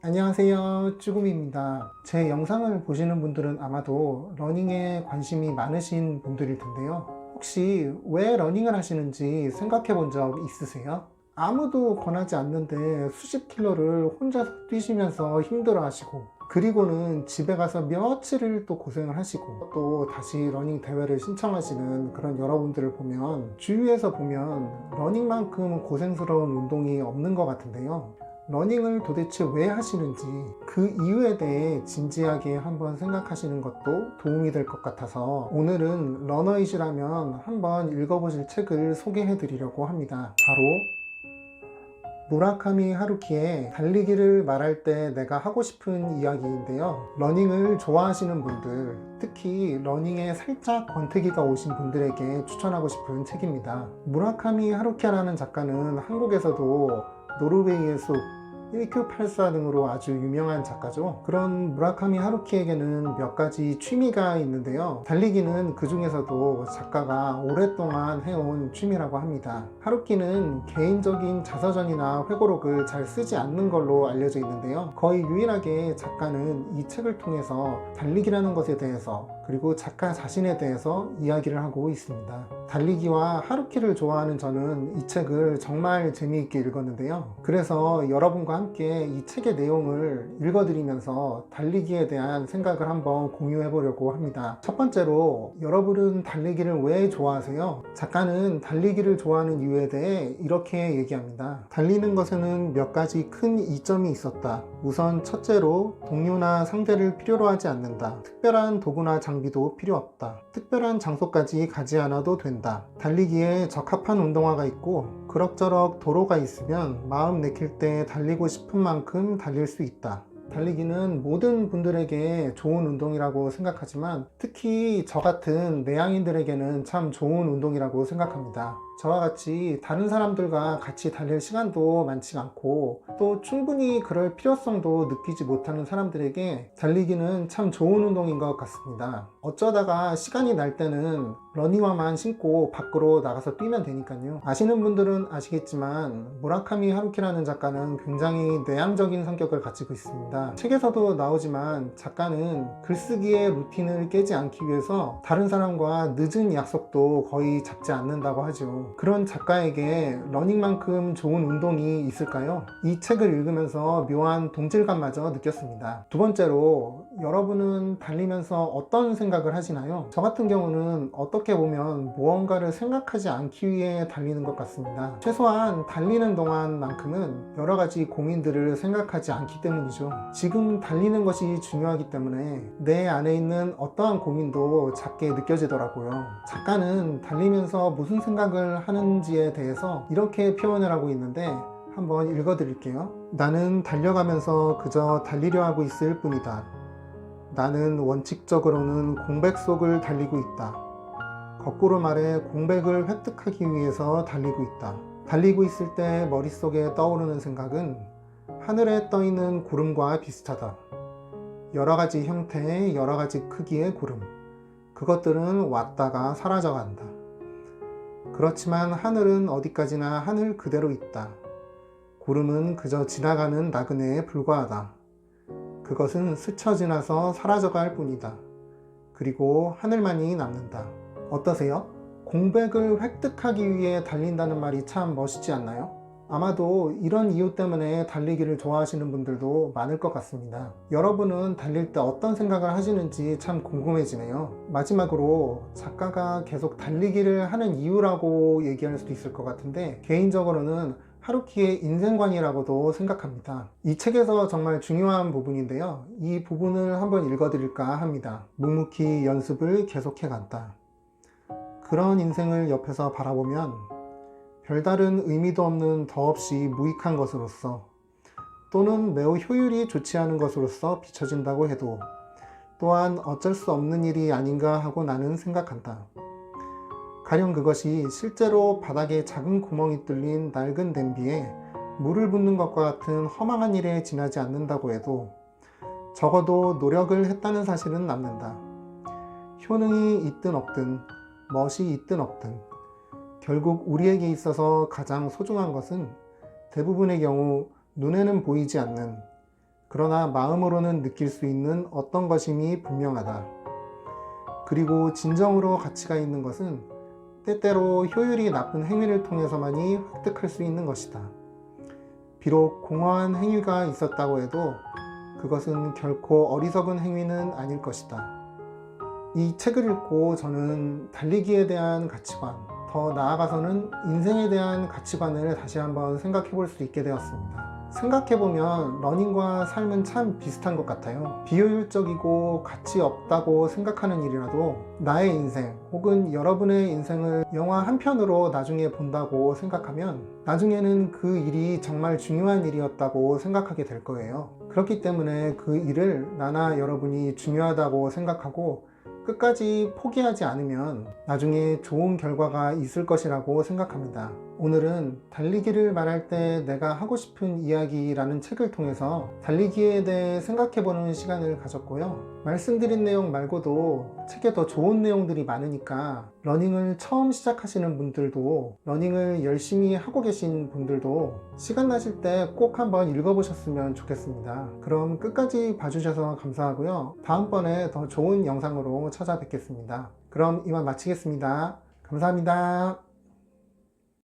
안녕하세요, 쭈구미입니다. 제 영상을 보시는 분들은 아마도 러닝에 관심이 많으신 분들일 텐데요. 혹시 왜 러닝을 하시는지 생각해 본 적 있으세요? 아무도 권하지 않는데 수십 킬로를 혼자서 뛰시면서 힘들어 하시고, 그리고는 집에 가서 며칠을 또 고생을 하시고, 또 다시 러닝 대회를 신청하시는 그런 여러분들을 보면, 주위에서 보면 러닝만큼 고생스러운 운동이 없는 것 같은데요. 러닝을 도대체 왜 하시는지, 그 이유에 대해 진지하게 한번 생각하시는 것도 도움이 될 것 같아서 오늘은 러너이시라면 한번 읽어보실 책을 소개해 드리려고 합니다. 바로 무라카미 하루키의 달리기를 말할 때 내가 하고 싶은 이야기인데요. 러닝을 좋아하시는 분들, 특히 러닝에 살짝 권태기가 오신 분들에게 추천하고 싶은 책입니다. 무라카미 하루키라는 작가는 한국에서도 노르웨이의 숲, 1Q84 등으로 아주 유명한 작가죠. 그런 무라카미 하루키에게는 몇 가지 취미가 있는데요. 달리기는 그 중에서도 작가가 오랫동안 해온 취미라고 합니다. 하루키는 개인적인 자서전이나 회고록을 잘 쓰지 않는 걸로 알려져 있는데요. 거의 유일하게 작가는 이 책을 통해서 달리기라는 것에 대해서, 그리고 작가 자신에 대해서 이야기를 하고 있습니다. 달리기와 하루키를 좋아하는 저는 이 책을 정말 재미있게 읽었는데요. 그래서 여러분과 함께 이 책의 내용을 읽어드리면서 달리기에 대한 생각을 한번 공유해 보려고 합니다. 첫 번째로, 여러분은 달리기를 왜 좋아하세요? 작가는 달리기를 좋아하는 이유에 대해 이렇게 얘기합니다. 달리는 것에는 몇 가지 큰 이점이 있었다. 우선 첫째로, 동료나 상대를 필요로 하지 않는다. 특별한 도구나 장비도 필요 없다. 특별한 장소까지 가지 않아도 된다. 달리기에 적합한 운동화가 있고 그럭저럭 도로가 있으면 마음 내킬 때 달리고 싶은 만큼 달릴 수 있다. 달리기는 모든 분들에게 좋은 운동이라고 생각하지만 특히 저 같은 내향인들에게는 참 좋은 운동이라고 생각합니다. 저와 같이 다른 사람들과 같이 달릴 시간도 많지 않고 또 충분히 그럴 필요성도 느끼지 못하는 사람들에게 달리기는 참 좋은 운동인 것 같습니다. 어쩌다가 시간이 날 때는 러닝화만 신고 밖으로 나가서 뛰면 되니까요. 아시는 분들은 아시겠지만 무라카미 하루키라는 작가는 굉장히 내향적인 성격을 가지고 있습니다. 책에서도 나오지만 작가는 글쓰기의 루틴을 깨지 않기 위해서 다른 사람과 늦은 약속도 거의 잡지 않는다고 하죠. 그런 작가에게 러닝만큼 좋은 운동이 있을까요? 이 책을 읽으면서 묘한 동질감마저 느꼈습니다. 두 번째로, 여러분은 달리면서 어떤 생각을 하시나요? 저 같은 경우는 어떻게 보면 무언가를 생각하지 않기 위해 달리는 것 같습니다. 최소한 달리는 동안만큼은 여러 가지 고민들을 생각하지 않기 때문이죠. 지금 달리는 것이 중요하기 때문에 내 안에 있는 어떠한 고민도 작게 느껴지더라고요. 작가는 달리면서 무슨 생각을 하는지에 대해서 이렇게 표현을 하고 있는데 한번 읽어 드릴게요. 나는 달려가면서 그저 달리려 하고 있을 뿐이다. 나는 원칙적으로는 공백 속을 달리고 있다. 거꾸로 말해 공백을 획득하기 위해서 달리고 있다. 달리고 있을 때 머릿속에 떠오르는 생각은 하늘에 떠있는 구름과 비슷하다. 여러 가지 형태의 여러 가지 크기의 구름. 그것들은 왔다가 사라져 간다. 그렇지만 하늘은 어디까지나 하늘 그대로 있다. 구름은 그저 지나가는 나그네에 불과하다. 그것은 스쳐 지나서 사라져갈 뿐이다. 그리고 하늘만이 남는다. 어떠세요? 공백을 획득하기 위해 달린다는 말이 참 멋있지 않나요? 아마도 이런 이유 때문에 달리기를 좋아하시는 분들도 많을 것 같습니다. 여러분은 달릴 때 어떤 생각을 하시는지 참 궁금해지네요. 마지막으로, 작가가 계속 달리기를 하는 이유라고 얘기할 수도 있을 것 같은데 개인적으로는 하루키의 인생관이라고도 생각합니다. 이 책에서 정말 중요한 부분인데요. 이 부분을 한번 읽어드릴까 합니다. 묵묵히 연습을 계속해 간다. 그런 인생을 옆에서 바라보면 별다른 의미도 없는 더없이 무익한 것으로서, 또는 매우 효율이 좋지 않은 것으로서 비춰진다고 해도 또한 어쩔 수 없는 일이 아닌가 하고 나는 생각한다. 가령 그것이 실제로 바닥에 작은 구멍이 뚫린 낡은 냄비에 물을 붓는 것과 같은 허망한 일에 지나지 않는다고 해도 적어도 노력을 했다는 사실은 남는다. 효능이 있든 없든, 멋이 있든 없든, 결국 우리에게 있어서 가장 소중한 것은 대부분의 경우 눈에는 보이지 않는 그러나 마음으로는 느낄 수 있는 어떤 것임이 분명하다. 그리고 진정으로 가치가 있는 것은 때때로 효율이 나쁜 행위를 통해서만이 획득할 수 있는 것이다. 비록 공허한 행위가 있었다고 해도 그것은 결코 어리석은 행위는 아닐 것이다. 이 책을 읽고 저는 달리기에 대한 가치관, 더 나아가서는 인생에 대한 가치관을 다시 한번 생각해 볼 수 있게 되었습니다. 생각해보면 러닝과 삶은 참 비슷한 것 같아요. 비효율적이고 가치 없다고 생각하는 일이라도 나의 인생 혹은 여러분의 인생을 영화 한 편으로 나중에 본다고 생각하면 나중에는 그 일이 정말 중요한 일이었다고 생각하게 될 거예요. 그렇기 때문에 그 일을 나나 여러분이 중요하다고 생각하고 끝까지 포기하지 않으면 나중에 좋은 결과가 있을 것이라고 생각합니다. 오늘은 달리기를 말할 때 내가 하고 싶은 이야기라는 책을 통해서 달리기에 대해 생각해보는 시간을 가졌고요. 말씀드린 내용 말고도 책에 더 좋은 내용들이 많으니까 러닝을 처음 시작하시는 분들도 러닝을 열심히 하고 계신 분들도 시간 나실 때 꼭 한번 읽어보셨으면 좋겠습니다. 그럼 끝까지 봐주셔서 감사하고요. 다음번에 더 좋은 영상으로 찾아뵙겠습니다. 그럼 이만 마치겠습니다. 감사합니다.